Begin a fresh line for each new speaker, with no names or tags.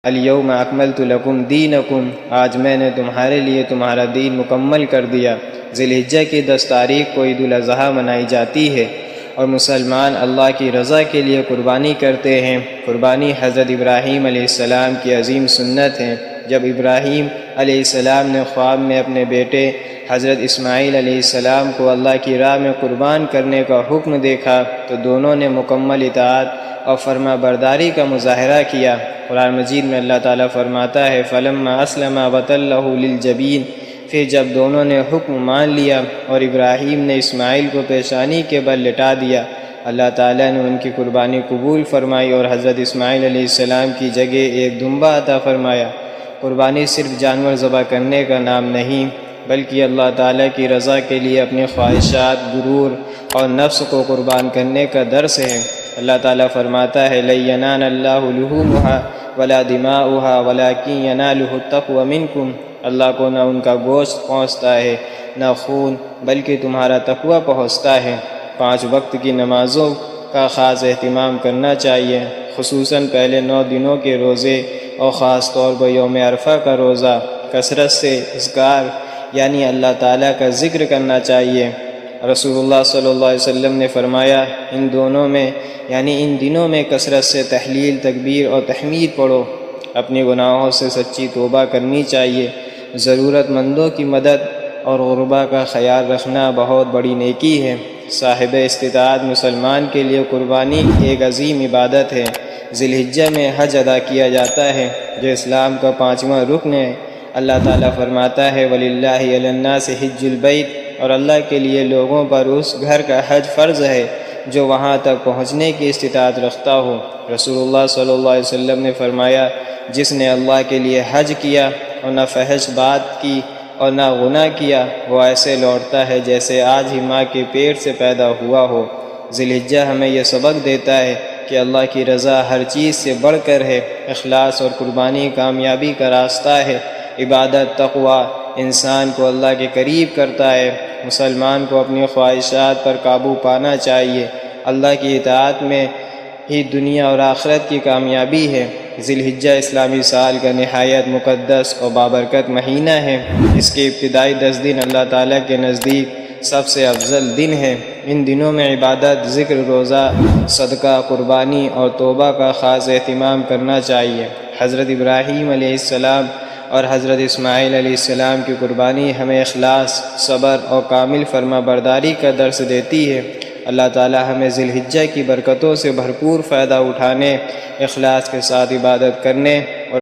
الیوم اکملت لکم دینکم، آج میں نے تمہارے لیے تمہارا دین مکمل کر دیا۔ ذی الحجہ کی 10 تاریخ کو عید الاضحیٰ منائی جاتی ہے اور مسلمان اللہ کی رضا کے لیے قربانی کرتے ہیں۔ قربانی حضرت ابراہیم علیہ السلام کی عظیم سنت ہے۔ جب ابراہیم علیہ السلام نے خواب میں اپنے بیٹے حضرت اسماعیل علیہ السلام کو اللہ کی راہ میں قربان کرنے کا حکم دیکھا تو دونوں نے مکمل اطاعت اور فرما برداری کا مظاہرہ کیا۔ قرآن مجید میں اللہ تعالیٰ فرماتا ہے فَلَمَّا أَسْلَمَا وَتَلَّهُ لِلْجَبِينِ، پھر جب دونوں نے حکم مان لیا اور ابراہیم نے اسماعیل کو پیشانی کے بل لٹا دیا، اللہ تعالیٰ نے ان کی قربانی قبول فرمائی اور حضرت اسماعیل علیہ السلام کی جگہ ایک دمبا عطا فرمایا۔ قربانی صرف جانور ذبح کرنے کا نام نہیں بلکہ اللہ تعالیٰ کی رضا کے لیے اپنی خواہشات، غرور اور نفس کو قربان کرنے کا درس ہے۔ اللہ تعالیٰ فرماتا ہے لَن يَنَالَ اللَّهُ لُحُومُهَا وَلَا دِمَاؤُهَا وَلَٰكِن يَنَالُهُ التَّقْوَىٰ مِنكُمْ، اللہ کو نہ ان کا گوشت پہنچتا ہے نہ خون، بلکہ تمہارا تقوی پہنچتا ہے۔ 5 وقت کی نمازوں کا خاص اہتمام کرنا چاہیے، خصوصاً پہلے 9 دنوں کے روزے اور خاص طور پر یوم عرفہ کا روزہ۔ کثرت سے اذکار یعنی اللہ تعالیٰ کا ذکر کرنا چاہیے۔ رسول اللہ صلی اللہ علیہ وسلم نے فرمایا ان دنوں میں کثرت سے تحلیل، تکبیر اور تحمید پڑھو۔ اپنے گناہوں سے سچی توبہ کرنی چاہیے۔ ضرورت مندوں کی مدد اور غربا کا خیال رکھنا بہت بڑی نیکی ہے۔ صاحب استطاعت مسلمان کے لیے قربانی ایک عظیم عبادت ہے۔ ذی الحجہ میں حج ادا کیا جاتا ہے جو اسلام کا 5واں رکن ہے۔ اللہ تعالیٰ فرماتا ہے وَلِلَّهِ عَلَى النَّاسِ حِجُّ الْبَيْتِ، اور اللہ کے لیے لوگوں پر اس گھر کا حج فرض ہے جو وہاں تک پہنچنے کی استطاعت رکھتا ہو۔ رسول اللہ صلی اللہ علیہ وسلم نے فرمایا جس نے اللہ کے لیے حج کیا اور نہ فحش بات کی اور نہ گناہ کیا وہ ایسے لوٹتا ہے جیسے آج ہی ماں کے پیٹ سے پیدا ہوا ہو۔ ذی الحجہ ہمیں یہ سبق دیتا ہے کہ اللہ کی رضا ہر چیز سے بڑھ کر ہے۔ اخلاص اور قربانی کامیابی کا راستہ ہے۔ عبادت، تقوی انسان کو اللہ کے قریب کرتا ہے۔ مسلمان کو اپنی خواہشات پر قابو پانا چاہیے۔ اللہ کی اطاعت میں ہی دنیا اور آخرت کی کامیابی ہے۔ ذی الحجہ اسلامی سال کا نہایت مقدس اور بابرکت مہینہ ہے۔ اس کے ابتدائی 10 دن اللہ تعالیٰ کے نزدیک سب سے افضل دن ہے۔ ان دنوں میں عبادت، ذکر، روزہ، صدقہ، قربانی اور توبہ کا خاص اہتمام کرنا چاہیے۔ حضرت ابراہیم علیہ السلام اور حضرت اسماعیل علیہ السلام کی قربانی ہمیں اخلاص، صبر اور کامل فرما برداری کا درس دیتی ہے۔ اللہ تعالیٰ ہمیں ذی الحجہ کی برکتوں سے بھرپور فائدہ اٹھانے، اخلاص کے ساتھ عبادت کرنے